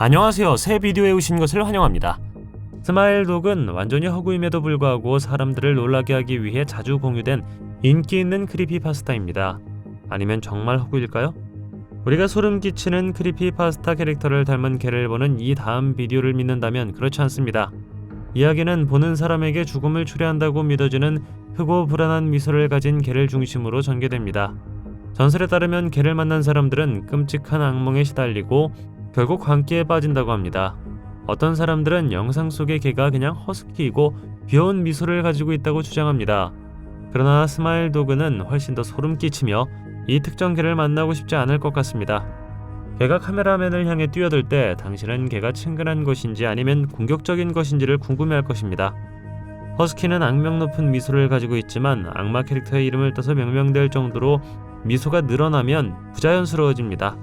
안녕하세요. 새 비디오에 오신 것을 환영합니다. 스마일독은 완전히 허구임에도 불구하고 사람들을 놀라게 하기 위해 자주 공유된 인기 있는 크리피파스타입니다. 아니면 정말 허구일까요? 우리가 소름 끼치는 크리피파스타 캐릭터를 닮은 개를 보는 이 다음 비디오를 믿는다면 그렇지 않습니다. 이야기는 보는 사람에게 죽음을 초래한다고 믿어지는 크고 불안한 미소를 가진 개를 중심으로 전개됩니다. 전설에 따르면 개를 만난 사람들은 끔찍한 악몽에 시달리고 결국 광기에 빠진다고 합니다. 어떤 사람들은 영상 속의 개가 그냥 허스키이고 귀여운 미소를 가지고 있다고 주장합니다. 그러나 스마일도그는 훨씬 더 소름 끼치며 이 특정 개를 만나고 싶지 않을 것 같습니다. 개가 카메라맨을 향해 뛰어들 때 당신은 개가 친근한 것인지 아니면 공격적인 것인지를 궁금해할 것입니다. 허스키는 악명 높은 미소를 가지고 있지만 악마 캐릭터의 이름을 따서 명명될 정도로 미소가 늘어나면 부자연스러워집니다.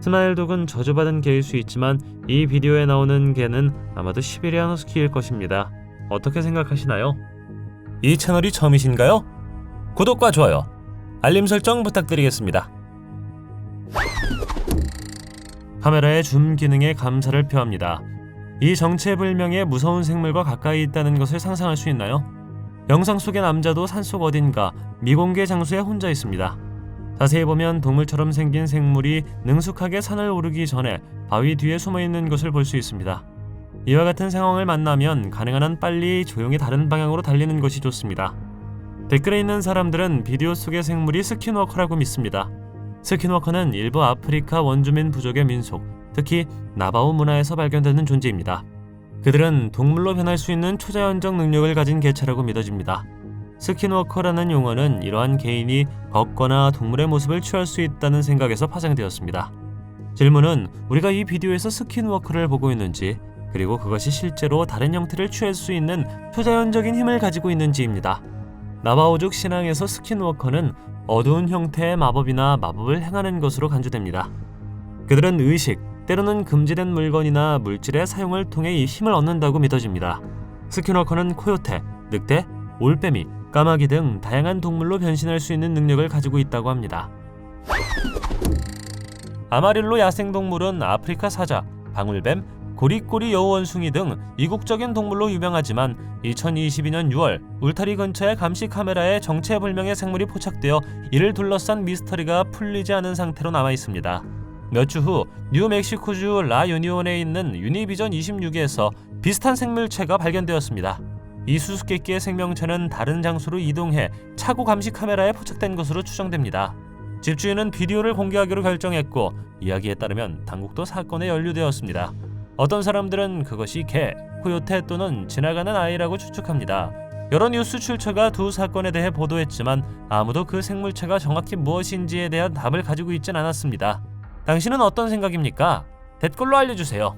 스마일독은 저주받은 개일 수 있지만 이 비디오에 나오는 개는 아마도 시베리안 허스키일 것입니다. 어떻게 생각하시나요? 이 채널이 처음이신가요? 구독과 좋아요, 알림 설정 부탁드리겠습니다. 카메라의 줌 기능에 감사를 표합니다. 이 정체불명의 무서운 생물과 가까이 있다는 것을 상상할 수 있나요? 영상 속의 남자도 산속 어딘가 미공개 장소에 혼자 있습니다. 자세히 보면 동물처럼 생긴 생물이 능숙하게 산을 오르기 전에 바위 뒤에 숨어있는 것을 볼 수 있습니다. 이와 같은 상황을 만나면 가능한 한 빨리 조용히 다른 방향으로 달리는 것이 좋습니다. 댓글에 있는 사람들은 비디오 속의 생물이 스킨워커라고 믿습니다. 스킨워커는 일부 아프리카 원주민 부족의 민속, 특히 나바오 문화에서 발견되는 존재입니다. 그들은 동물로 변할 수 있는 초자연적 능력을 가진 개체라고 믿어집니다. 스킨워커라는 용어는 이러한 개인이 걷거나 동물의 모습을 취할 수 있다는 생각에서 파생되었습니다. 질문은 우리가 이 비디오에서 스킨워커를 보고 있는지, 그리고 그것이 실제로 다른 형태를 취할 수 있는 초자연적인 힘을 가지고 있는지입니다. 나바오족 신앙에서 스킨워커는 어두운 형태의 마법이나 마법을 행하는 것으로 간주됩니다. 그들은 의식, 때로는 금지된 물건이나 물질의 사용을 통해 이 힘을 얻는다고 믿어집니다. 스킨워커는 코요테, 늑대, 올빼미, 까마귀 등 다양한 동물로 변신할 수 있는 능력을 가지고 있다고 합니다. 아마릴로 야생동물은 아프리카 사자, 방울뱀, 고리꼬리 여우원숭이 등 이국적인 동물로 유명하지만 2022년 6월 울타리 근처의 감시 카메라에 정체불명의 생물이 포착되어 이를 둘러싼 미스터리가 풀리지 않은 상태로 남아 있습니다. 몇 주 후 뉴멕시코주 라 유니온에 있는 유니비전 26에서 비슷한 생물체가 발견되었습니다. 이 수수께끼의 생명체는 다른 장소로 이동해 차고 감시 카메라에 포착된 것으로 추정됩니다. 집주인은 비디오를 공개하기로 결정했고 이야기에 따르면 당국도 사건에 연루되었습니다. 어떤 사람들은 그것이 개, 코요테 또는 지나가는 아이라고 추측합니다. 여러 뉴스 출처가 두 사건에 대해 보도했지만 아무도 그 생물체가 정확히 무엇인지에 대한 답을 가지고 있진 않았습니다. 당신은 어떤 생각입니까? 댓글로 알려주세요.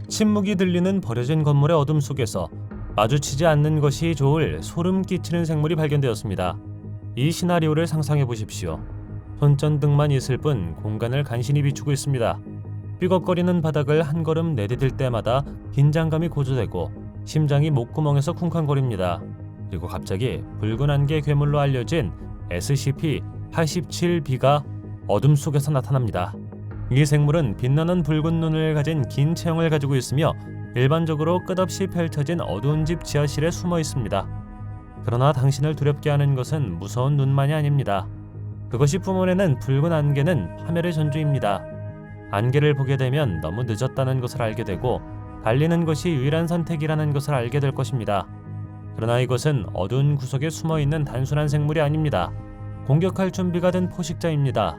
침묵이 들리는 버려진 건물의 어둠 속에서 마주치지 않는 것이 좋을 소름 끼치는 생물이 발견되었습니다. 이 시나리오를 상상해 보십시오. 손전등만 있을 뿐 공간을 간신히 비추고 있습니다. 삐걱거리는 바닥을 한 걸음 내디딜 때마다 긴장감이 고조되고 심장이 목구멍에서 쿵쾅거립니다. 그리고 갑자기 붉은 안개 괴물로 알려진 SCP-87B가 어둠 속에서 나타납니다. 이 생물은 빛나는 붉은 눈을 가진 긴 체형을 가지고 있으며 일반적으로 끝없이 펼쳐진 어두운 집 지하실에 숨어 있습니다. 그러나 당신을 두렵게 하는 것은 무서운 눈만이 아닙니다. 그것이 뿜어내는 붉은 안개는 파멸의 전주입니다. 안개를 보게 되면 너무 늦었다는 것을 알게 되고 달리는 것이 유일한 선택이라는 것을 알게 될 것입니다. 그러나 이것은 어두운 구석에 숨어있는 단순한 생물이 아닙니다. 공격할 준비가 된 포식자입니다.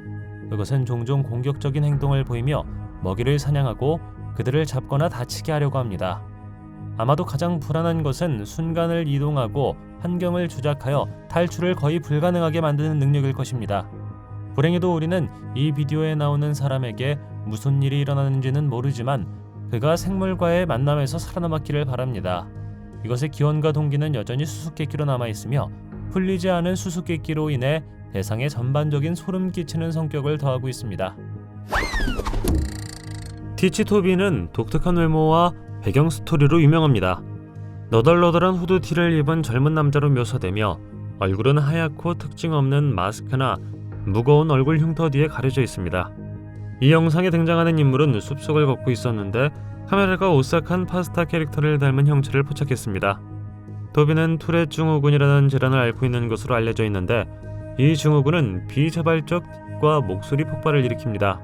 그것은 종종 공격적인 행동을 보이며 먹이를 사냥하고 그들을 잡거나 다치게 하려고 합니다. 아마도 가장 불안한 것은 순간을 이동하고 환경을 조작하여 탈출을 거의 불가능하게 만드는 능력일 것입니다. 불행히도 우리는 이 비디오에 나오는 사람에게 무슨 일이 일어나는지는 모르지만 그가 생물과의 만남에서 살아남았기를 바랍니다. 이것의 기원과 동기는 여전히 수수께끼로 남아있으며 풀리지 않은 수수께끼로 인해 대상의 전반적인 소름 끼치는 성격을 더하고 있습니다. 티치토비는 독특한 외모와 배경 스토리로 유명합니다. 너덜너덜한 후드티를 입은 젊은 남자로 묘사되며 얼굴은 하얗고 특징 없는 마스크나 무거운 얼굴 흉터 뒤에 가려져 있습니다. 이 영상에 등장하는 인물은 숲속을 걷고 있었는데 카메라가 오싹한 파스타 캐릭터를 닮은 형체를 포착했습니다. 토비는 투렛 증후군이라는 질환을 앓고 있는 것으로 알려져 있는데 이 증후군은 비자발적 틱과 목소리 폭발을 일으킵니다.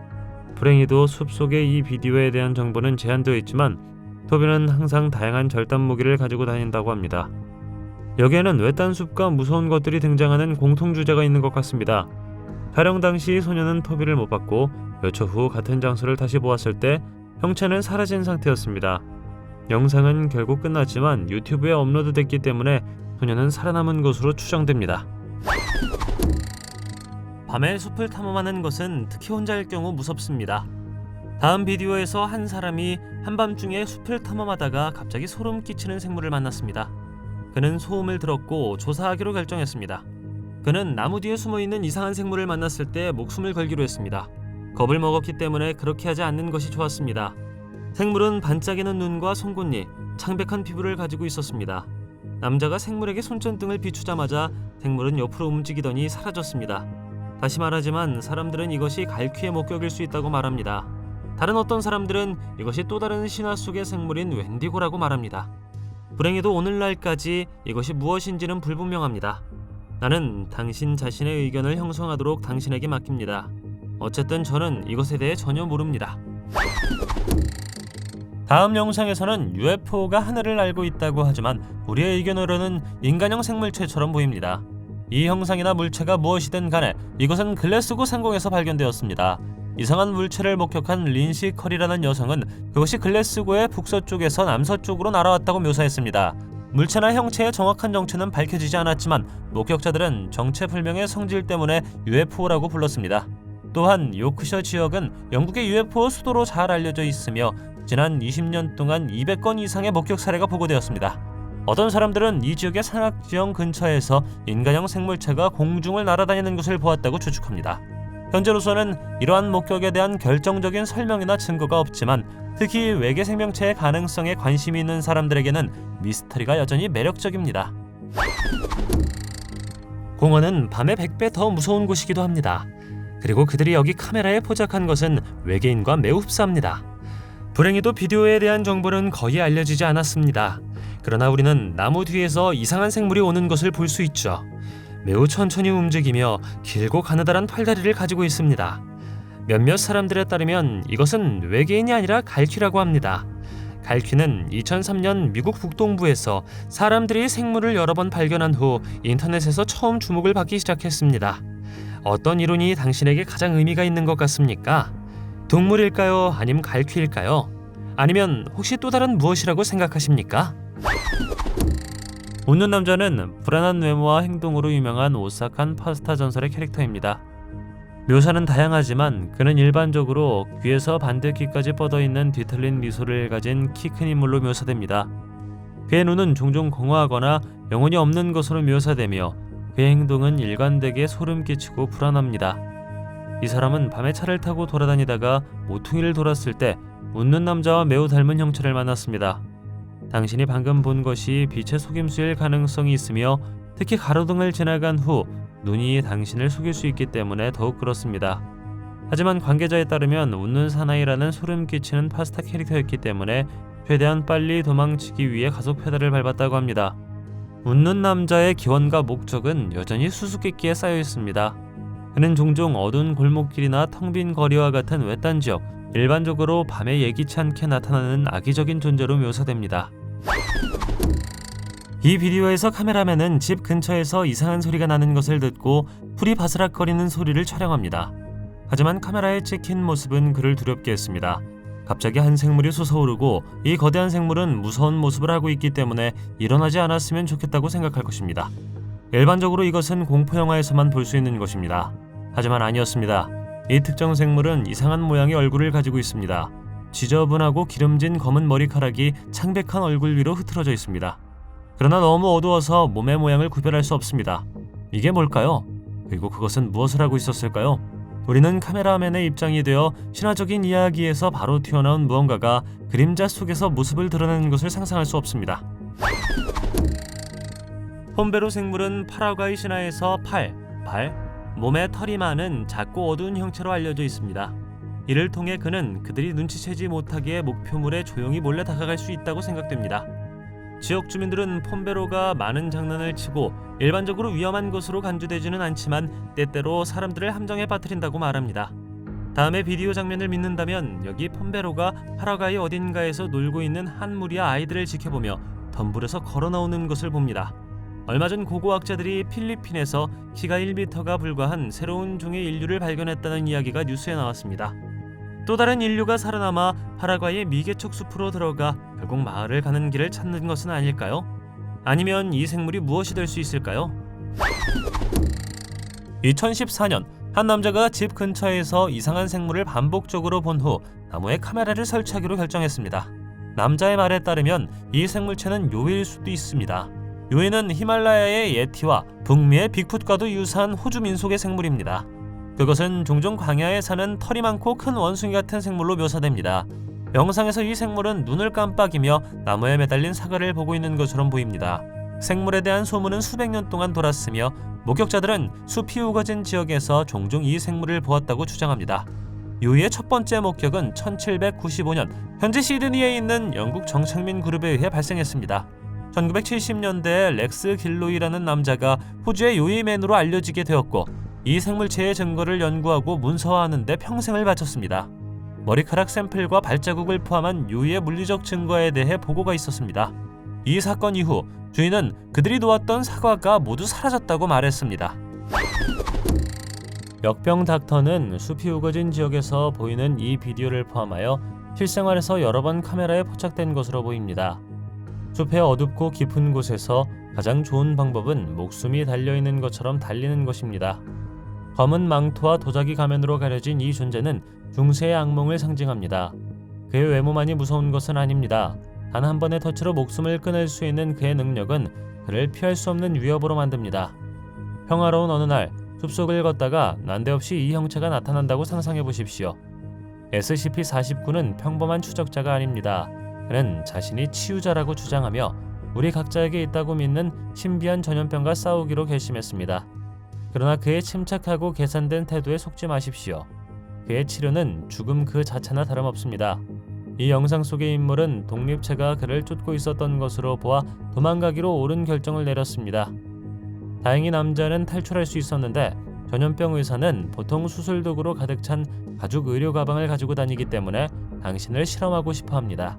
불행히도 숲속의 이 비디오에 대한 정보는 제한되어 있지만 토비는 항상 다양한 절단 무기를 가지고 다닌다고 합니다. 여기에는 외딴 숲과 무서운 것들이 등장하는 공통 주제가 있는 것 같습니다. 촬영 당시 소녀는 토비를 못 봤고 몇 초 후 같은 장소를 다시 보았을 때 형체는 사라진 상태였습니다. 영상은 결국 끝났지만 유튜브에 업로드됐기 때문에 소녀는 살아남은 것으로 추정됩니다. 밤에 숲을 탐험하는 것은 특히 혼자일 경우 무섭습니다. 다음 비디오에서 한 사람이 한밤중에 숲을 탐험하다가 갑자기 소름 끼치는 생물을 만났습니다. 그는 소음을 들었고 조사하기로 결정했습니다. 그는 나무 뒤에 숨어있는 이상한 생물을 만났을 때 목숨을 걸기로 했습니다. 겁을 먹었기 때문에 그렇게 하지 않는 것이 좋았습니다. 생물은 반짝이는 눈과 송곳니, 창백한 피부를 가지고 있었습니다. 남자가 생물에게 손전등을 비추자마자 생물은 옆으로 움직이더니 사라졌습니다. 다시 말하지만 사람들은 이것이 갈퀴의 목격일 수 있다고 말합니다. 다른 어떤 사람들은 이것이 또 다른 신화 속의 생물인 웬디고라고 말합니다. 불행히도 오늘날까지 이것이 무엇인지는 불분명합니다. 나는 당신 자신의 의견을 형성하도록 당신에게 맡깁니다. 어쨌든 저는 이것에 대해 전혀 모릅니다. 다음 영상에서는 UFO가 하늘을 날고 있다고 하지만 우리의 의견으로는 인간형 생물체처럼 보입니다. 이 형상이나 물체가 무엇이든 간에 이것은 글래스고 상공에서 발견되었습니다. 이상한 물체를 목격한 린시 컬이라는 여성은 그것이 글래스고의 북서쪽에서 남서쪽으로 날아왔다고 묘사했습니다. 물체나 형체의 정확한 정체는 밝혀지지 않았지만 목격자들은 정체불명의 성질 때문에 UFO라고 불렀습니다. 또한 요크셔 지역은 영국의 UFO 수도로 잘 알려져 있으며 지난 20년 동안 200건 이상의 목격 사례가 보고되었습니다. 어떤 사람들은 이 지역의 산악지형 근처에서 인간형 생물체가 공중을 날아다니는 것을 보았다고 추측합니다. 현재로서는 이러한 목격에 대한 결정적인 설명이나 증거가 없지만 특히 외계 생명체의 가능성에 관심이 있는 사람들에게는 미스터리가 여전히 매력적입니다. 공원은 밤에 100배 더 무서운 곳이기도 합니다. 그리고 그들이 여기 카메라에 포착한 것은 외계인과 매우 흡사합니다. 불행히도 비디오에 대한 정보는 거의 알려지지 않았습니다. 그러나 우리는 나무 뒤에서 이상한 생물이 오는 것을 볼 수 있죠. 매우 천천히 움직이며 길고 가느다란 팔다리를 가지고 있습니다. 몇몇 사람들에 따르면 이것은 외계인이 아니라 갈퀴라고 합니다. 갈퀴는 2003년 미국 북동부에서 사람들이 생물을 여러 번 발견한 후 인터넷에서 처음 주목을 받기 시작했습니다. 어떤 이론이 당신에게 가장 의미가 있는 것 같습니까? 동물일까요? 아니면 갈퀴일까요? 아니면 혹시 또 다른 무엇이라고 생각하십니까? 웃는 남자는 불안한 외모와 행동으로 유명한 오싹한 파스타 전설의 캐릭터입니다. 묘사는 다양하지만 그는 일반적으로 귀에서 반대귀까지 뻗어있는 뒤틀린 미소를 가진 키 큰 인물로 묘사됩니다. 그의 눈은 종종 공허하거나 영혼이 없는 것으로 묘사되며 그의 행동은 일관되게 소름 끼치고 불안합니다. 이 사람은 밤에 차를 타고 돌아다니다가 모퉁이를 돌았을 때 웃는 남자와 매우 닮은 형체를 만났습니다. 당신이 방금 본 것이 빛의 속임수일 가능성이 있으며 특히 가로등을 지나간 후 눈이 당신을 속일 수 있기 때문에 더욱 그렇습니다. 하지만 관계자에 따르면 웃는 사나이라는 소름 끼치는 파스타 캐릭터였기 때문에 최대한 빨리 도망치기 위해 가속 페달을 밟았다고 합니다. 웃는 남자의 기원과 목적은 여전히 수수께끼에 쌓여 있습니다. 그는 종종 어두운 골목길이나 텅 빈 거리와 같은 외딴 지역, 일반적으로 밤에 예기치 않게 나타나는 악의적인 존재로 묘사됩니다. 이 비디오에서 카메라맨은 집 근처에서 이상한 소리가 나는 것을 듣고 풀이 바스락거리는 소리를 촬영합니다. 하지만 카메라에 찍힌 모습은 그를 두렵게 했습니다. 갑자기 한 생물이 솟아오르고 이 거대한 생물은 무서운 모습을 하고 있기 때문에 일어나지 않았으면 좋겠다고 생각할 것입니다. 일반적으로 이것은 공포영화에서만 볼 수 있는 것입니다. 하지만 아니었습니다. 이 특정 생물은 이상한 모양의 얼굴을 가지고 있습니다. 지저분하고 기름진 검은 머리카락이 창백한 얼굴 위로 흐트러져 있습니다. 그러나 너무 어두워서 몸의 모양을 구별할 수 없습니다. 이게 뭘까요? 그리고 그것은 무엇을 하고 있었을까요? 우리는 카메라맨의 입장이 되어 신화적인 이야기에서 바로 튀어나온 무언가가 그림자 속에서 모습을 드러내는 것을 상상할 수 없습니다. 폼베로 생물은 파라과이 신화에서 발, 몸에 털이 많은 작고 어두운 형체로 알려져 있습니다. 이를 통해 그는 그들이 눈치채지 못하게 목표물에 조용히 몰래 다가갈 수 있다고 생각됩니다. 지역 주민들은 폼베로가 많은 장난을 치고 일반적으로 위험한 것으로 간주되지는 않지만 때때로 사람들을 함정에 빠뜨린다고 말합니다. 다음에 비디오 장면을 믿는다면 여기 폼베로가 파라과이 어딘가에서 놀고 있는 한 무리의 아이들을 지켜보며 덤불에서 걸어 나오는 것을 봅니다. 얼마 전 고고학자들이 필리핀에서 키가 1m가 불과한 새로운 종의 인류를 발견했다는 이야기가 뉴스에 나왔습니다. 또 다른 인류가 살아남아 파라과이의 미개척 숲으로 들어가 결국 마을을 가는 길을 찾는 것은 아닐까요? 아니면 이 생물이 무엇이 될 수 있을까요? 2014년 한 남자가 집 근처에서 이상한 생물을 반복적으로 본 후 나무에 카메라를 설치하기로 결정했습니다. 남자의 말에 따르면 이 생물체는 요일 수도 있습니다. 요일은 히말라야의 예티와 북미의 빅풋과도 유사한 호주 민속의 생물입니다. 그것은 종종 광야에 사는 털이 많고 큰 원숭이 같은 생물로 묘사됩니다. 영상에서 이 생물은 눈을 깜빡이며 나무에 매달린 사과를 보고 있는 것처럼 보입니다. 생물에 대한 소문은 수백 년 동안 돌았으며 목격자들은 숲이 우거진 지역에서 종종 이 생물을 보았다고 주장합니다. 요이의 첫 번째 목격은 1795년 현재 시드니에 있는 영국 정착민 그룹에 의해 발생했습니다. 1970년대에 렉스 길로이라는 남자가 호주의 요이맨으로 알려지게 되었고 이 생물체의 증거를 연구하고 문서화하는 데 평생을 바쳤습니다. 머리카락 샘플과 발자국을 포함한 요이의 물리적 증거에 대해 보고가 있었습니다. 이 사건 이후 주인은 그들이 놓았던 사과가 모두 사라졌다고 말했습니다. 역병 닥터는 숲이 우거진 지역에서 보이는 이 비디오를 포함하여 실생활에서 여러 번 카메라에 포착된 것으로 보입니다. 숲의 어둡고 깊은 곳에서 가장 좋은 방법은 목숨이 달려있는 것처럼 달리는 것입니다. 검은 망토와 도자기 가면으로 가려진 이 존재는 중세의 악몽을 상징합니다. 그의 외모만이 무서운 것은 아닙니다. 단 한 번의 터치로 목숨을 끊을 수 있는 그의 능력은 그를 피할 수 없는 위협으로 만듭니다. 평화로운 어느 날 숲속을 걷다가 난데없이 이 형체가 나타난다고 상상해 보십시오. SCP-49는 평범한 추적자가 아닙니다. 그는 자신이 치유자라고 주장하며 우리 각자에게 있다고 믿는 신비한 전염병과 싸우기로 결심했습니다. 그러나 그의 침착하고 계산된 태도에 속지 마십시오. 그의 치료는 죽음 그 자체나 다름없습니다. 이 영상 속의 인물은 독립체가 그를 쫓고 있었던 것으로 보아 도망가기로 옳은 결정을 내렸습니다. 다행히 남자는 탈출할 수 있었는데 전염병 의사는 보통 수술 도구로 가득 찬 가죽 의료 가방을 가지고 다니기 때문에 당신을 실험하고 싶어 합니다.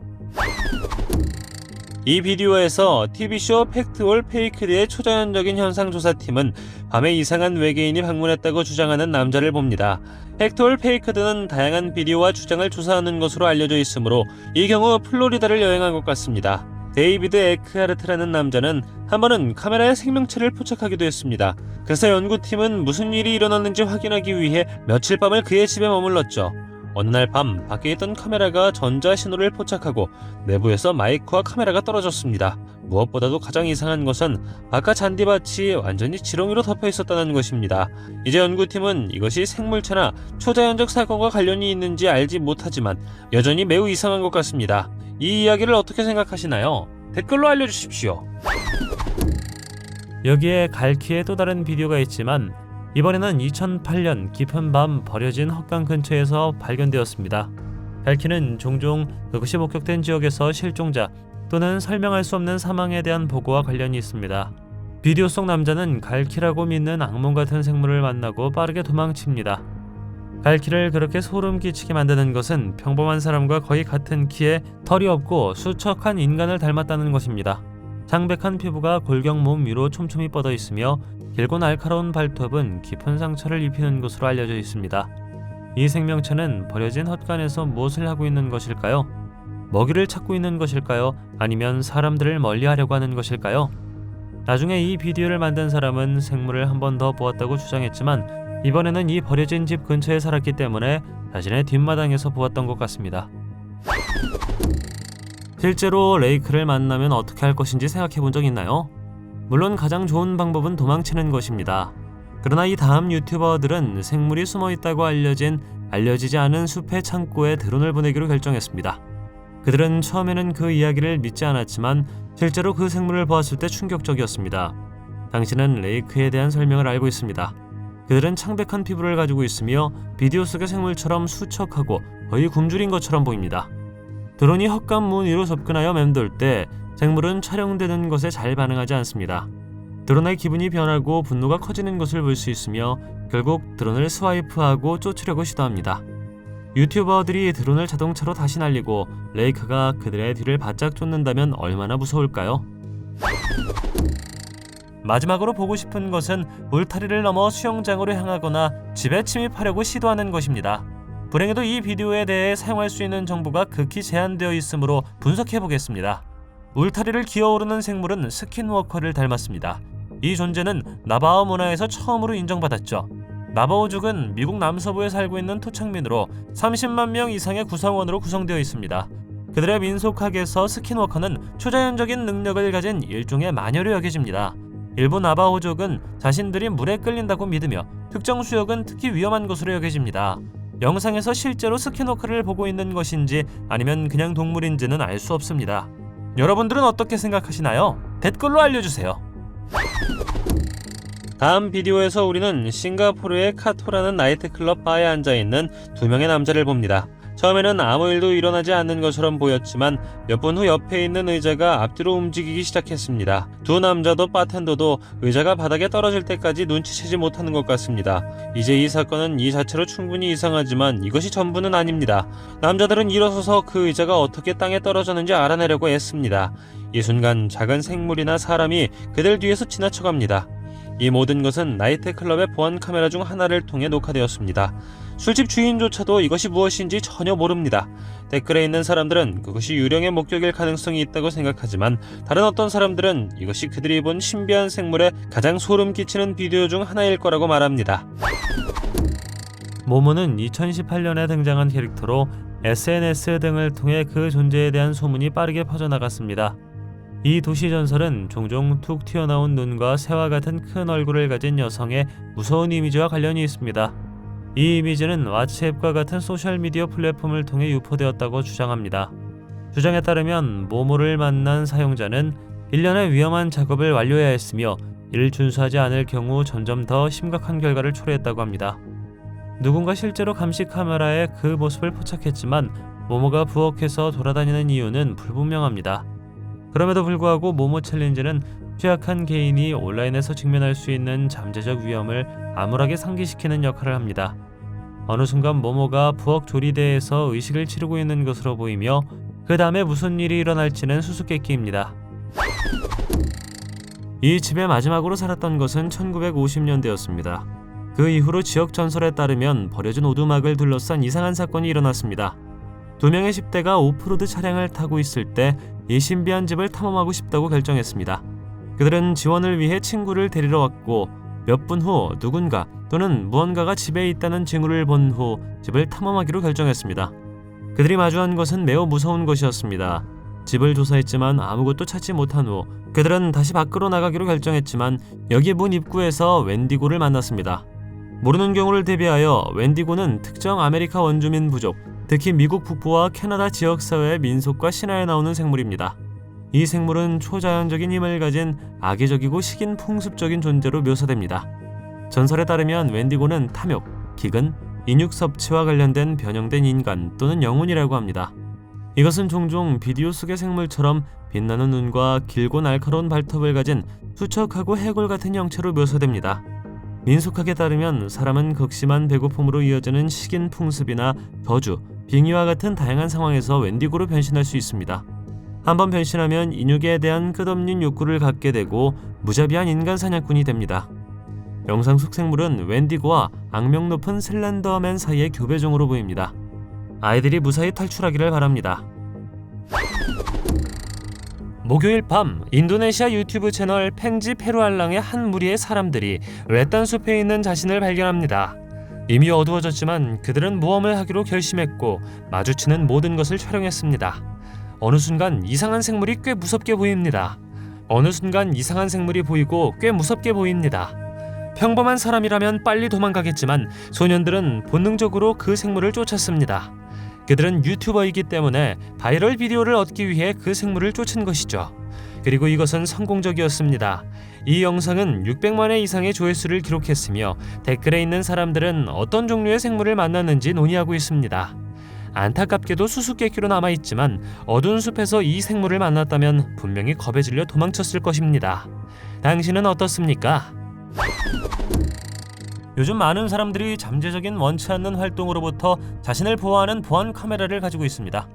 이 비디오에서 TV쇼 팩트 올 페이크드의 초자연적인 현상조사팀은 밤에 이상한 외계인이 방문했다고 주장하는 남자를 봅니다. 팩트 올 페이크드는 다양한 비디오와 주장을 조사하는 것으로 알려져 있으므로 이 경우 플로리다를 여행한 것 같습니다. 데이비드 에크하르트라는 남자는 한 번은 카메라에 생명체를 포착하기도 했습니다. 그래서 연구팀은 무슨 일이 일어났는지 확인하기 위해 며칠 밤을 그의 집에 머물렀죠. 어느 날 밤 밖에 있던 카메라가 전자신호를 포착하고 내부에서 마이크와 카메라가 떨어졌습니다. 무엇보다도 가장 이상한 것은 바깥 잔디밭이 완전히 지렁이로 덮여 있었다는 것입니다. 이제 연구팀은 이것이 생물체나 초자연적 사건과 관련이 있는지 알지 못하지만 여전히 매우 이상한 것 같습니다. 이 이야기를 어떻게 생각하시나요? 댓글로 알려주십시오. 여기에 갈키의 또 다른 비디오가 있지만 이번에는 2008년 깊은 밤 버려진 헛강 근처에서 발견되었습니다. 갈키는 종종 그것이 목격된 지역에서 실종자 또는 설명할 수 없는 사망에 대한 보고와 관련이 있습니다. 비디오 속 남자는 갈키라고 믿는 악몽 같은 생물을 만나고 빠르게 도망칩니다. 갈키를 그렇게 소름 끼치게 만드는 것은 평범한 사람과 거의 같은 키에 털이 없고 수척한 인간을 닮았다는 것입니다. 창백한 피부가 골경 몸 위로 촘촘히 뻗어 있으며 길고 날카로운 발톱은 깊은 상처를 입히는 것으로 알려져 있습니다. 이 생명체는 버려진 헛간에서 무엇을 하고 있는 것일까요? 먹이를 찾고 있는 것일까요? 아니면 사람들을 멀리하려고 하는 것일까요? 나중에 이 비디오를 만든 사람은 생물을 한 번 더 보았다고 주장했지만 이번에는 이 버려진 집 근처에 살았기 때문에 자신의 뒷마당에서 보았던 것 같습니다. 실제로 레이크를 만나면 어떻게 할 것인지 생각해 본 적 있나요? 물론 가장 좋은 방법은 도망치는 것입니다. 그러나 이 다음 유튜버들은 생물이 숨어있다고 알려지지 않은 숲의 창고에 드론을 보내기로 결정했습니다. 그들은 처음에는 그 이야기를 믿지 않았지만 실제로 그 생물을 보았을 때 충격적이었습니다. 당신은 레이크에 대한 설명을 알고 있습니다. 그들은 창백한 피부를 가지고 있으며 비디오 속의 생물처럼 수척하고 거의 굶주린 것처럼 보입니다. 드론이 헛간 문 위로 접근하여 맴돌 때 생물은 촬영되는 것에 잘 반응하지 않습니다. 드론의 기분이 변하고 분노가 커지는 것을 볼 수 있으며 결국 드론을 스와이프하고 쫓으려고 시도합니다. 유튜버들이 드론을 자동차로 다시 날리고 레이카가 그들의 뒤를 바짝 쫓는다면 얼마나 무서울까요? 마지막으로 보고 싶은 것은 울타리를 넘어 수영장으로 향하거나 집에 침입하려고 시도하는 것입니다. 불행히도 이 비디오에 대해 사용할 수 있는 정보가 극히 제한되어 있으므로 분석해보겠습니다. 울타리를 기어오르는 생물은 스킨워커를 닮았습니다. 이 존재는 나바오 문화에서 처음으로 인정받았죠. 나바오족은 미국 남서부에 살고 있는 토착민으로 30만 명 이상의 구성원으로 구성되어 있습니다. 그들의 민속학에서 스킨워커는 초자연적인 능력을 가진 일종의 마녀로 여겨집니다. 일부 나바오족은 자신들이 물에 끌린다고 믿으며 특정 수역은 특히 위험한 곳으로 여겨집니다. 영상에서 실제로 스킨워커를 보고 있는 것인지 아니면 그냥 동물인지는 알 수 없습니다. 여러분들은 어떻게 생각하시나요? 댓글로 알려주세요. 다음 비디오에서 우리는 싱가포르의 카토라는 나이트클럽 바에 앉아있는 두 명의 남자를 봅니다. 처음에는 아무 일도 일어나지 않는 것처럼 보였지만 몇 분 후 옆에 있는 의자가 앞뒤로 움직이기 시작했습니다. 두 남자도 바텐더도 의자가 바닥에 떨어질 때까지 눈치채지 못하는 것 같습니다. 이제 이 사건은 이 자체로 충분히 이상하지만 이것이 전부는 아닙니다. 남자들은 일어서서 그 의자가 어떻게 땅에 떨어졌는지 알아내려고 애씁니다. 이 순간 작은 생물이나 사람이 그들 뒤에서 지나쳐갑니다. 이 모든 것은 나이트클럽의 보안 카메라 중 하나를 통해 녹화되었습니다. 술집 주인조차도 이것이 무엇인지 전혀 모릅니다. 댓글에 있는 사람들은 그것이 유령의 목격일 가능성이 있다고 생각하지만 다른 어떤 사람들은 이것이 그들이 본 신비한 생물의 가장 소름 끼치는 비디오 중 하나일 거라고 말합니다. 모모는 2018년에 등장한 캐릭터로 SNS 등을 통해 그 존재에 대한 소문이 빠르게 퍼져나갔습니다. 이 도시 전설은 종종 툭 튀어나온 눈과 새와 같은 큰 얼굴을 가진 여성의 무서운 이미지와 관련이 있습니다. 이 이미지는 왓츠앱과 같은 소셜미디어 플랫폼을 통해 유포되었다고 주장합니다. 주장에 따르면 모모를 만난 사용자는 일련의 위험한 작업을 완료해야 했으며 이를 준수하지 않을 경우 점점 더 심각한 결과를 초래했다고 합니다. 누군가 실제로 감시 카메라에 그 모습을 포착했지만 모모가 부엌에서 돌아다니는 이유는 불분명합니다. 그럼에도 불구하고 모모 챌린지는 취약한 개인이 온라인에서 직면할 수 있는 잠재적 위험을 암울하게 상기시키는 역할을 합니다. 어느 순간 모모가 부엌 조리대에서 의식을 치르고 있는 것으로 보이며 그 다음에 무슨 일이 일어날지는 수수께끼입니다. 이 집에 마지막으로 살았던 것은 1950년대였습니다. 그 이후로 지역 전설에 따르면 버려진 오두막을 둘러싼 이상한 사건이 일어났습니다. 두 명의 10대가 오프로드 차량을 타고 있을 때 이 신비한 집을 탐험하고 싶다고 결정했습니다. 그들은 지원을 위해 친구를 데리러 왔고 몇 분 후 누군가 또는 무언가가 집에 있다는 징후를 본 후 집을 탐험하기로 결정했습니다. 그들이 마주한 것은 매우 무서운 것이었습니다. 집을 조사했지만 아무것도 찾지 못한 후 그들은 다시 밖으로 나가기로 결정했지만 여기 문 입구에서 웬디고를 만났습니다. 모르는 경우를 대비하여 웬디고는 특정 아메리카 원주민 부족, 특히 미국 북부와 캐나다 지역사회의 민속과 신화에 나오는 생물입니다. 이 생물은 초자연적인 힘을 가진 악의적이고 식인 풍습적인 존재로 묘사됩니다. 전설에 따르면 웬디고는 탐욕, 기근, 인육 섭취와 관련된 변형된 인간 또는 영혼이라고 합니다. 이것은 종종 비디오 속의 생물처럼 빛나는 눈과 길고 날카로운 발톱을 가진 수척하고 해골 같은 형체로 묘사됩니다. 민속학에 따르면 사람은 극심한 배고픔으로 이어지는 식인 풍습이나 저주, 빙의와 같은 다양한 상황에서 웬디고로 변신할 수 있습니다. 한번 변신하면 인육에 대한 끝없는 욕구를 갖게 되고 무자비한 인간 사냥꾼이 됩니다. 영상 속 생물은 웬디고와 악명 높은 슬렌더맨 사이의 교배종으로 보입니다. 아이들이 무사히 탈출하기를 바랍니다. 목요일 밤 인도네시아 유튜브 채널 펜지 페루알랑의 한 무리의 사람들이 외딴 숲에 있는 자신을 발견합니다. 이미 어두워졌지만 그들은 모험을 하기로 결심했고 마주치는 모든 것을 촬영했습니다. 어느 순간 이상한 생물이 꽤 무섭게 보입니다. 평범한 사람이라면 빨리 도망가겠지만 소년들은 본능적으로 그 생물을 쫓았습니다. 그들은 유튜버이기 때문에 바이럴 비디오를 얻기 위해 그 생물을 쫓은 것이죠. 그리고 이것은 성공적이었습니다. 이 영상은 600만회 이상의 조회수를 기록했으며 댓글에 있는 사람들은 어떤 종류의 생물을 만났는지 논의하고 있습니다. 안타깝게도 수수께끼로 남아있지만 어두운 숲에서 이 생물을 만났다면 분명히 겁에 질려 도망쳤을 것입니다. 당신은 어떻습니까? 요즘 많은 사람들이 잠재적인 원치 않는 활동으로부터 자신을 보호하는 보안 카메라를 가지고 있습니다.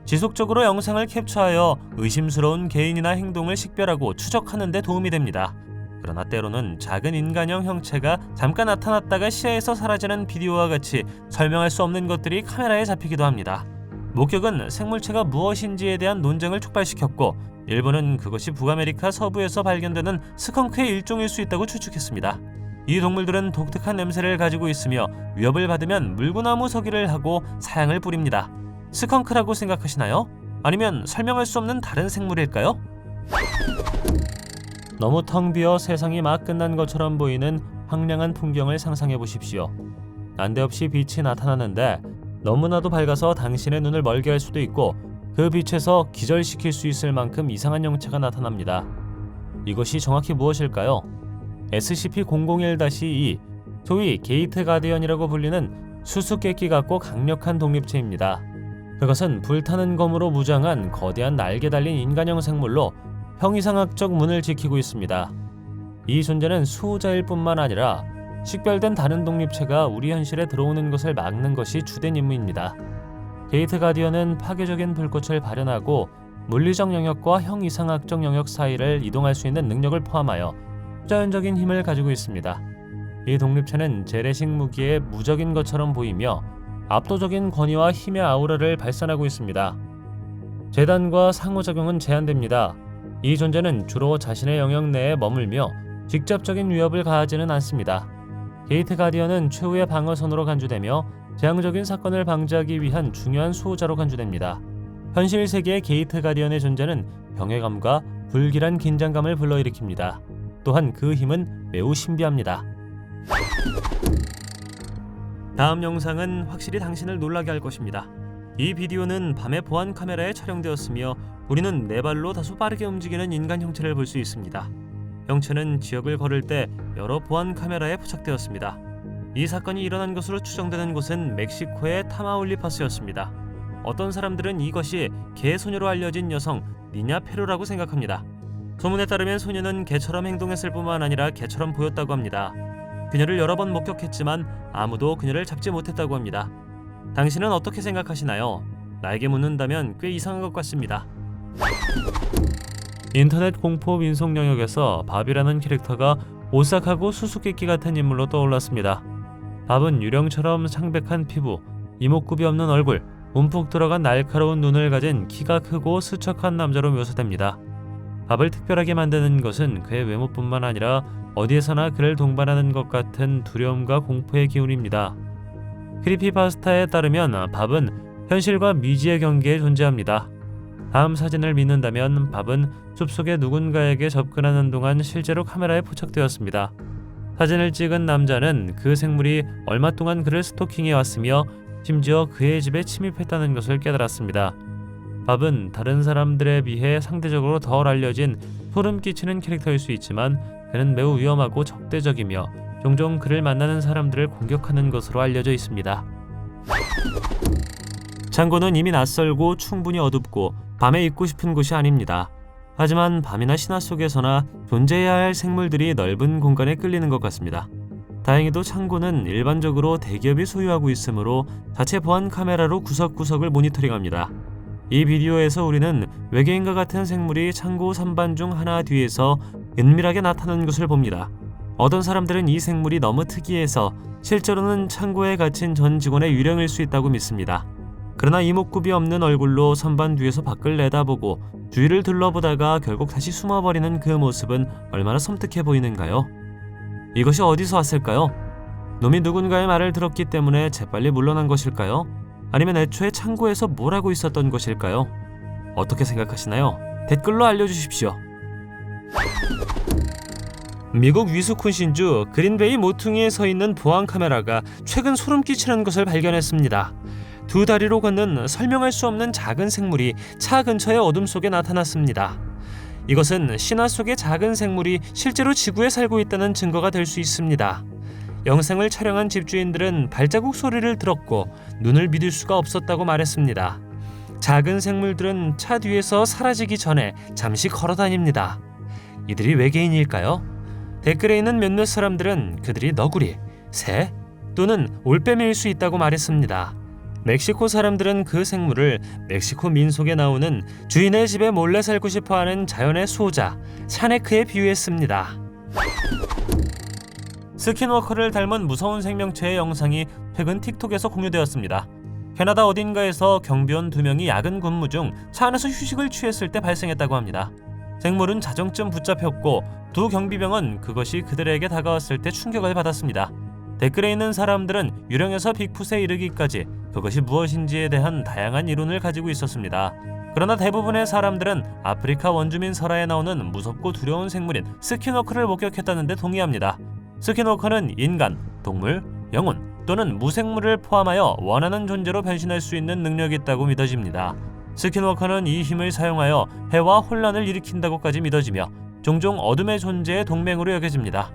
지속적으로 영상을 캡처하여 의심스러운 개인이나 행동을 식별하고 추적하는 데 도움이 됩니다. 그러나 때로는 작은 인간형 형체가 잠깐 나타났다가 시야에서 사라지는 비디오와 같이 설명할 수 없는 것들이 카메라에 잡히기도 합니다. 목격은 생물체가 무엇인지에 대한 논쟁을 촉발시켰고, 일본은 그것이 북아메리카 서부에서 발견되는 스컹크의 일종일 수 있다고 추측했습니다. 이 동물들은 독특한 냄새를 가지고 있으며 위협을 받으면 물구나무 서기를 하고 사양을 부립니다. 스컹크라고 생각하시나요? 아니면 설명할 수 없는 다른 생물일까요? 너무 텅 비어 세상이 막 끝난 것처럼 보이는 황량한 풍경을 상상해 보십시오. 난데없이 빛이 나타나는데 너무나도 밝아서 당신의 눈을 멀게 할 수도 있고, 그 빛에서 기절시킬 수 있을 만큼 이상한 형체가 나타납니다. 이것이 정확히 무엇일까요? SCP-001-2, 소위 게이트 가디언이라고 불리는 수수께끼 같고 강력한 독립체입니다. 그것은 불타는 검으로 무장한 거대한 날개 달린 인간형 생물로 형이상학적 문을 지키고 있습니다. 이 존재는 수호자일 뿐만 아니라 식별된 다른 독립체가 우리 현실에 들어오는 것을 막는 것이 주된 임무입니다. 게이트 가디언은 파괴적인 불꽃을 발현하고 물리적 영역과 형이상학적 영역 사이를 이동할 수 있는 능력을 포함하여 자연적인 힘을 가지고 있습니다. 이 독립체는 재래식 무기의 무적인 것처럼 보이며 압도적인 권위와 힘의 아우라를 발산하고 있습니다. 재단과 상호작용은 제한됩니다. 이 존재는 주로 자신의 영역 내에 머물며 직접적인 위협을 가하지는 않습니다. 게이트 가디언은 최후의 방어선으로 간주되며 재앙적인 사건을 방지하기 위한 중요한 수호자로 간주됩니다. 현실 세계의 게이트 가디언의 존재는 병해감과 불길한 긴장감을 불러일으킵니다. 또한 그 힘은 매우 신비합니다. 다음 영상은 확실히 당신을 놀라게 할 것입니다. 이 비디오는 밤의 보안 카메라에 촬영되었으며 우리는 네 발로 다소 빠르게 움직이는 인간 형체를 볼 수 있습니다. 형체는 지역을 걸을 때 여러 보안 카메라에 포착되었습니다. 이 사건이 일어난 것으로 추정되는 곳은 멕시코의 타마울리파스였습니다. 어떤 사람들은 이것이 개 소녀로 알려진 여성 니냐 페로라고 생각합니다. 소문에 따르면 소녀는 개처럼 행동했을 뿐만 아니라 개처럼 보였다고 합니다. 그녀를 여러 번 목격했지만 아무도 그녀를 잡지 못했다고 합니다. 당신은 어떻게 생각하시나요? 나에게 묻는다면 꽤 이상한 것 같습니다. 인터넷 공포 민속 영역에서 밥이라는 캐릭터가 오싹하고 수수께끼 같은 인물로 떠올랐습니다. 밥은 유령처럼 창백한 피부, 이목구비 없는 얼굴, 움푹 들어간 날카로운 눈을 가진 키가 크고 수척한 남자로 묘사됩니다. 밥을 특별하게 만드는 것은 그의 외모뿐만 아니라 어디에서나 그를 동반하는 것 같은 두려움과 공포의 기운입니다. 크리피파스타에 따르면 밥은 현실과 미지의 경계에 존재합니다. 다음 사진을 믿는다면 밥은 숲속의 누군가에게 접근하는 동안 실제로 카메라에 포착되었습니다. 사진을 찍은 남자는 그 생물이 얼마 동안 그를 스토킹해 왔으며 심지어 그의 집에 침입했다는 것을 깨달았습니다. 밥은 다른 사람들에 비해 상대적으로 덜 알려진 소름 끼치는 캐릭터일 수 있지만 그는 매우 위험하고 적대적이며 종종 그를 만나는 사람들을 공격하는 것으로 알려져 있습니다. 창고는 이미 낯설고 충분히 어둡고 밤에 있고 싶은 곳이 아닙니다. 하지만 밤이나 신화 속에서나 존재해야 할 생물들이 넓은 공간에 끌리는 것 같습니다. 다행히도 창고는 일반적으로 대기업이 소유하고 있으므로 자체 보안 카메라로 구석구석을 모니터링합니다. 이 비디오에서 우리는 외계인과 같은 생물이 창고 선반 중 하나 뒤에서 은밀하게 나타나는 것을 봅니다. 어떤 사람들은 이 생물이 너무 특이해서 실제로는 창고에 갇힌 전 직원의 유령일 수 있다고 믿습니다. 그러나 이목구비 없는 얼굴로 선반 뒤에서 밖을 내다보고 주위를 둘러보다가 결국 다시 숨어버리는 그 모습은 얼마나 섬뜩해 보이는가요? 이것이 어디서 왔을까요? 놈이 누군가의 말을 들었기 때문에 재빨리 물러난 것일까요? 아니면 애초에 창고에서 뭘 하고 있었던 것일까요? 어떻게 생각하시나요? 댓글로 알려주십시오. 미국 위스콘신주 그린베이 모퉁이에 서 있는 보안 카메라가 최근 소름 끼치는 것을 발견했습니다. 두 다리로 걷는 설명할 수 없는 작은 생물이 차 근처의 어둠 속에 나타났습니다. 이것은 신화 속의 작은 생물이 실제로 지구에 살고 있다는 증거가 될 수 있습니다. 영상을 촬영한 집주인들은 발자국 소리를 들었고 눈을 믿을 수가 없었다고 말했습니다. 작은 생물들은 차 뒤에서 사라지기 전에 잠시 걸어 다닙니다. 이들이 외계인일까요? 댓글에 있는 몇몇 사람들은 그들이 너구리, 새 또는 올빼미일 수 있다고 말했습니다. 멕시코 사람들은 그 생물을 멕시코 민속에 나오는 주인의 집에 몰래 살고 싶어하는 자연의 수호자 샤네크에 비유했습니다. 스킨워커를 닮은 무서운 생명체의 영상이 최근 틱톡에서 공유되었습니다. 캐나다 어딘가에서 경비원 2명이 야근 근무 중 차 안에서 휴식을 취했을 때 발생했다고 합니다. 생물은 자정쯤 붙잡혔고 두 경비병은 그것이 그들에게 다가왔을 때 충격을 받았습니다. 댓글에 있는 사람들은 유령에서 빅풋에 이르기까지 그것이 무엇인지에 대한 다양한 이론을 가지고 있었습니다. 그러나 대부분의 사람들은 아프리카 원주민 설화에 나오는 무섭고 두려운 생물인 스킨워커를 목격했다는 데 동의합니다. 스킨워커는 인간, 동물, 영혼 또는 무생물을 포함하여 원하는 존재로 변신할 수 있는 능력이 있다고 믿어집니다. 스킨워커는 이 힘을 사용하여 해와 혼란을 일으킨다고까지 믿어지며 종종 어둠의 존재의 동맹으로 여겨집니다.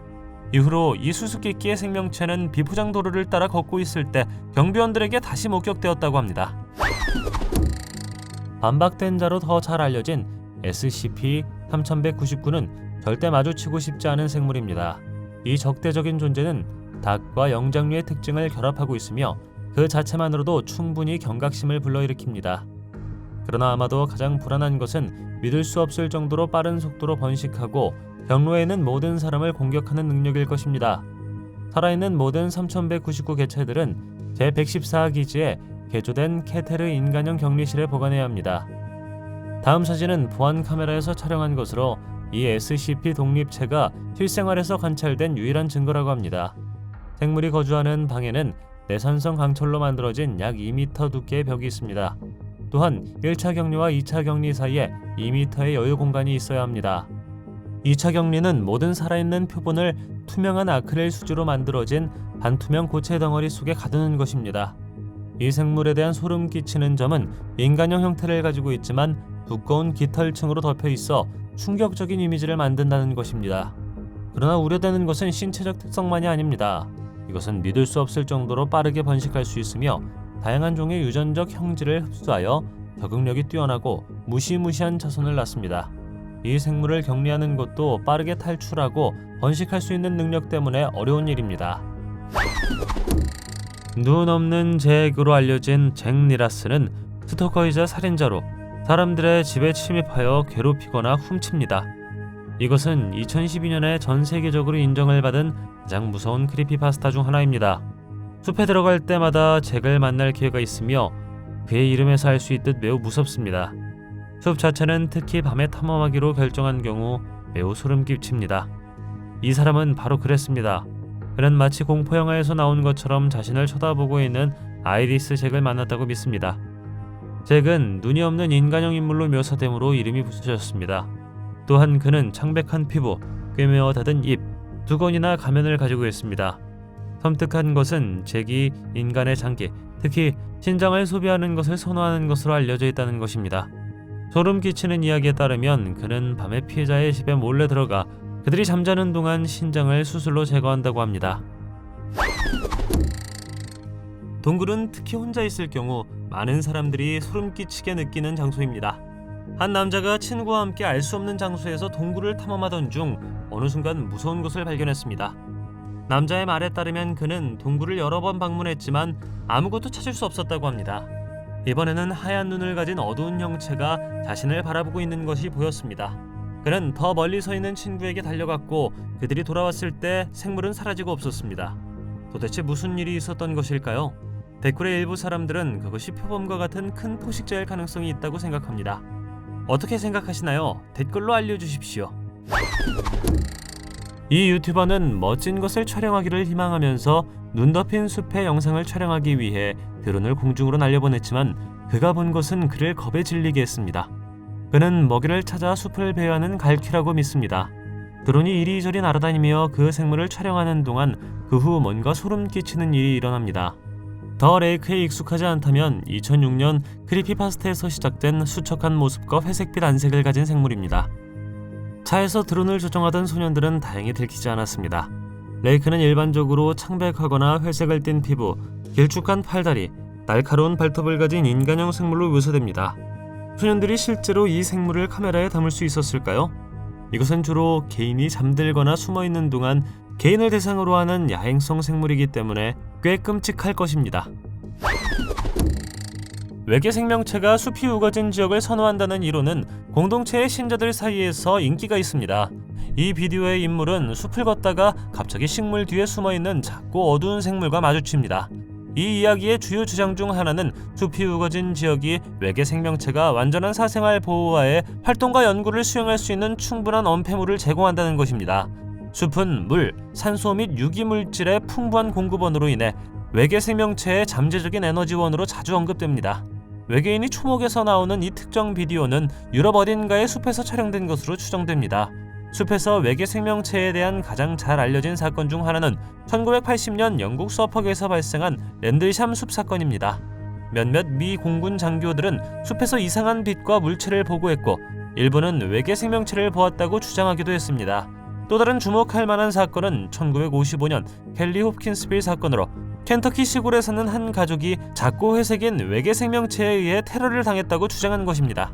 이후로 이 수수께끼의 생명체는 비포장 도로를 따라 걷고 있을 때 경비원들에게 다시 목격되었다고 합니다. 반박된 자로 더 잘 알려진 SCP-3199는 절대 마주치고 싶지 않은 생물입니다. 이 적대적인 존재는 닭과 영장류의 특징을 결합하고 있으며 그 자체만으로도 충분히 경각심을 불러일으킵니다. 그러나 아마도 가장 불안한 것은 믿을 수 없을 정도로 빠른 속도로 번식하고 경로에 있는 모든 사람을 공격하는 능력일 것입니다. 살아있는 모든 3199 개체들은 제114기지에 개조된 케테르 인간형 격리실에 보관해야 합니다. 다음 사진은 보안 카메라에서 촬영한 것으로 이 SCP 독립체가 실생활에서 관찰된 유일한 증거라고 합니다. 생물이 거주하는 방에는 내산성 강철로 만들어진 약 2m 두께의 벽이 있습니다. 또한 1차 격리와 2차 격리 사이에 2m의 여유 공간이 있어야 합니다. 2차 격리는 모든 살아있는 표본을 투명한 아크릴 수지로 만들어진 반투명 고체 덩어리 속에 가두는 것입니다. 이 생물에 대한 소름 끼치는 점은 인간형 형태를 가지고 있지만 두꺼운 깃털층으로 덮여 있어 충격적인 이미지를 만든다는 것입니다. 그러나 우려되는 것은 신체적 특성만이 아닙니다. 이것은 믿을 수 없을 정도로 빠르게 번식할 수 있으며 다양한 종의 유전적 형질을 흡수하여 적응력이 뛰어나고 무시무시한 자손을 낳습니다. 이 생물을 격리하는 것도 빠르게 탈출하고 번식할 수 있는 능력 때문에 어려운 일입니다. 눈 없는 잭으로 알려진 잭 니라스는 스토커이자 살인자로 사람들의 집에 침입하여 괴롭히거나 훔칩니다. 이것은 2012년에 전 세계적으로 인정을 받은 가장 무서운 크리피파스타 중 하나입니다. 숲에 들어갈 때마다 잭을 만날 기회가 있으며 그의 이름에서 알 수 있듯 매우 무섭습니다. 숲 자체는 특히 밤에 탐험하기로 결정한 경우 매우 소름 끼칩니다. 이 사람은 바로 그랬습니다. 그는 마치 공포영화에서 나온 것처럼 자신을 쳐다보고 있는 아이리스 잭을 만났다고 믿습니다. 잭은 눈이 없는 인간형 인물로 묘사되므로 이름이 붙여졌습니다. 또한 그는 창백한 피부, 꿰매어 닫은 입, 두건이나 가면을 가지고 있습니다. 섬뜩한 것은 잭이 인간의 장기, 특히 신장을 소비하는 것을 선호하는 것으로 알려져 있다는 것입니다. 소름 끼치는 이야기에 따르면 그는 밤에 피해자의 집에 몰래 들어가 그들이 잠자는 동안 신장을 수술로 제거한다고 합니다. 동굴은 특히 혼자 있을 경우 많은 사람들이 소름 끼치게 느끼는 장소입니다. 한 남자가 친구와 함께 알 수 없는 장소에서 동굴을 탐험하던 중 어느 순간 무서운 것을 발견했습니다. 남자의 말에 따르면 그는 동굴을 여러 번 방문했지만 아무것도 찾을 수 없었다고 합니다. 이번에는 하얀 눈을 가진 어두운 형체가 자신을 바라보고 있는 것이 보였습니다. 그는 더 멀리 서 있는 친구에게 달려갔고 그들이 돌아왔을 때 생물은 사라지고 없었습니다. 도대체 무슨 일이 있었던 것일까요? 댓글의 일부 사람들은 그것이 표범과 같은 큰 포식자일 가능성이 있다고 생각합니다. 어떻게 생각하시나요? 댓글로 알려주십시오. 이 유튜버는 멋진 것을 촬영하기를 희망하면서 눈 덮인 숲의 영상을 촬영하기 위해 드론을 공중으로 날려보냈지만 그가 본 것은 그를 겁에 질리게 했습니다. 그는 먹이를 찾아 숲을 배회하는 갈퀴라고 믿습니다. 드론이 이리저리 날아다니며 그 생물을 촬영하는 동안 그 후 뭔가 소름 끼치는 일이 일어납니다. 더 레이크에 익숙하지 않다면 2006년 크리피파스타에서 시작된 수척한 모습과 회색빛 안색을 가진 생물입니다. 차에서 드론을 조종하던 소년들은 다행히 들키지 않았습니다. 레이크는 일반적으로 창백하거나 회색을 띤 피부, 길쭉한 팔다리, 날카로운 발톱을 가진 인간형 생물로 묘사됩니다. 소년들이 실제로 이 생물을 카메라에 담을 수 있었을까요? 이것은 주로 개인이 잠들거나 숨어있는 동안 개인을 대상으로 하는 야행성 생물이기 때문에 꽤 끔찍할 것입니다. 외계 생명체가 숲이 우거진 지역을 선호한다는 이론은 공동체의 신자들 사이에서 인기가 있습니다. 이 비디오의 인물은 숲을 걷다가 갑자기 식물 뒤에 숨어있는 작고 어두운 생물과 마주칩니다. 이 이야기의 주요 주장 중 하나는 숲이 우거진 지역이 외계 생명체가 완전한 사생활 보호와의 활동과 연구를 수행할 수 있는 충분한 엄폐물을 제공한다는 것입니다. 숲은 물, 산소 및 유기물질의 풍부한 공급원으로 인해 외계 생명체의 잠재적인 에너지원으로 자주 언급됩니다. 외계인이 초목에서 나오는 이 특정 비디오는 유럽 어딘가의 숲에서 촬영된 것으로 추정됩니다. 숲에서 외계 생명체에 대한 가장 잘 알려진 사건 중 하나는 1980년 영국 서퍽에서 발생한 랜들샴 숲 사건입니다. 몇몇 미 공군 장교들은 숲에서 이상한 빛과 물체를 보고했고 일부는 외계 생명체를 보았다고 주장하기도 했습니다. 또 다른 주목할 만한 사건은 1955년 켈리 홉킨스빌 사건으로 켄터키 시골에 사는 한 가족이 작고 회색인 외계 생명체에 의해 테러를 당했다고 주장한 것입니다.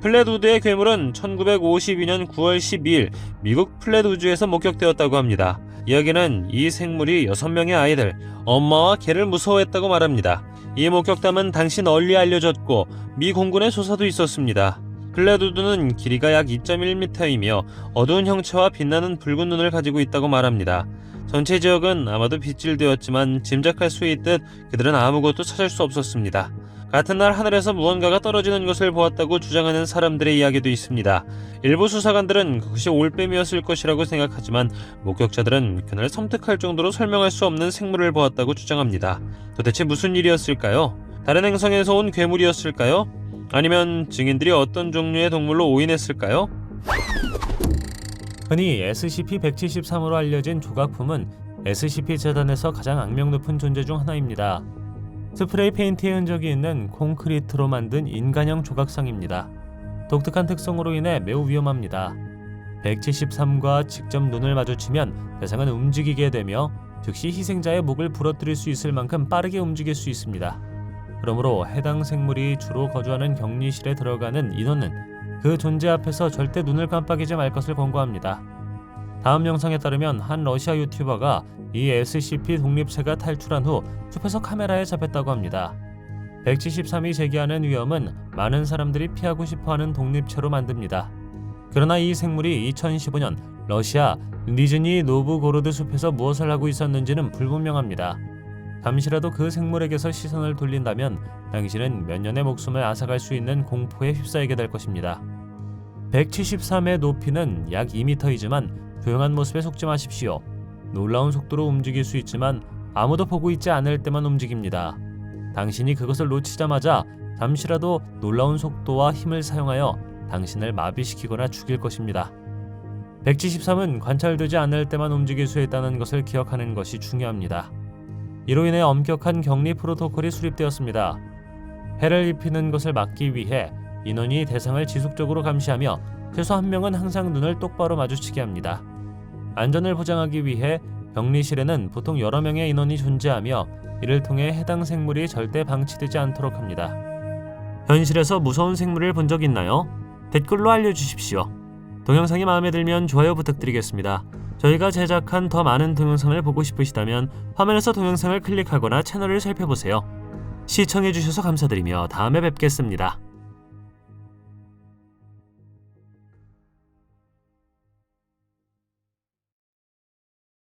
플랫우드의 괴물은 1952년 9월 12일 미국 플랫우드에서 목격되었다고 합니다. 이야기는 이 생물이 6명의 아이들, 엄마와 개를 무서워했다고 말합니다. 이 목격담은 당시 널리 알려졌고 미 공군의 조사도 있었습니다. 플랫우드는 길이가 약 2.1m이며 어두운 형체와 빛나는 붉은 눈을 가지고 있다고 말합니다. 전체 지역은 아마도 빗질되었지만 짐작할 수 있듯 그들은 아무것도 찾을 수 없었습니다. 같은 날 하늘에서 무언가가 떨어지는 것을 보았다고 주장하는 사람들의 이야기도 있습니다. 일부 수사관들은 그것이 올빼미였을 것이라고 생각하지만 목격자들은 그날 섬뜩할 정도로 설명할 수 없는 생물을 보았다고 주장합니다. 도대체 무슨 일이었을까요? 다른 행성에서 온 괴물이었을까요? 아니면 증인들이 어떤 종류의 동물로 오인했을까요? 흔히 SCP-173으로 알려진 조각품은 SCP-재단에서 가장 악명 높은 존재 중 하나입니다. 스프레이 페인트의 흔적이 있는 콘크리트로 만든 인간형 조각상입니다. 독특한 특성으로 인해 매우 위험합니다. 173과 직접 눈을 마주치면 대상은 움직이게 되며 즉시 희생자의 목을 부러뜨릴 수 있을 만큼 빠르게 움직일 수 있습니다. 그러므로 해당 생물이 주로 거주하는 격리실에 들어가는 인원은 그 존재 앞에서 절대 눈을 깜빡이지 말 것을 권고합니다. 다음 영상에 따르면 한 러시아 유튜버가 이 SCP 독립체가 탈출한 후 숲에서 카메라에 잡혔다고 합니다. 173이 제기하는 위험은 많은 사람들이 피하고 싶어하는 독립체로 만듭니다. 그러나 이 생물이 2015년 러시아 니즈니 노브고로드 숲에서 무엇을 하고 있었는지는 불분명합니다. 잠시라도 그 생물에게서 시선을 돌린다면 당신은 몇 년의 목숨을 앗아갈 수 있는 공포에 휩싸이게 될 것입니다. 173의 높이는 약 2m이지만 조용한 모습에 속지 마십시오. 놀라운 속도로 움직일 수 있지만 아무도 보고 있지 않을 때만 움직입니다. 당신이 그것을 놓치자마자 잠시라도 놀라운 속도와 힘을 사용하여 당신을 마비시키거나 죽일 것입니다. 173은 관찰되지 않을 때만 움직일 수 있다는 것을 기억하는 것이 중요합니다. 이로 인해 엄격한 격리 프로토콜이 수립되었습니다. 해를 입히는 것을 막기 위해 인원이 대상을 지속적으로 감시하며 최소 한 명은 항상 눈을 똑바로 마주치게 합니다. 안전을 보장하기 위해 격리실에는 보통 여러 명의 인원이 존재하며 이를 통해 해당 생물이 절대 방치되지 않도록 합니다. 현실에서 무서운 생물을 본 적 있나요? 댓글로 알려주십시오. 동영상이 마음에 들면 좋아요 부탁드리겠습니다. 저희가 제작한 더 많은 동영상을 보고 싶으시다면 화면에서 동영상을 클릭하거나 채널을 살펴보세요. 시청해주셔서 감사드리며 다음에 뵙겠습니다.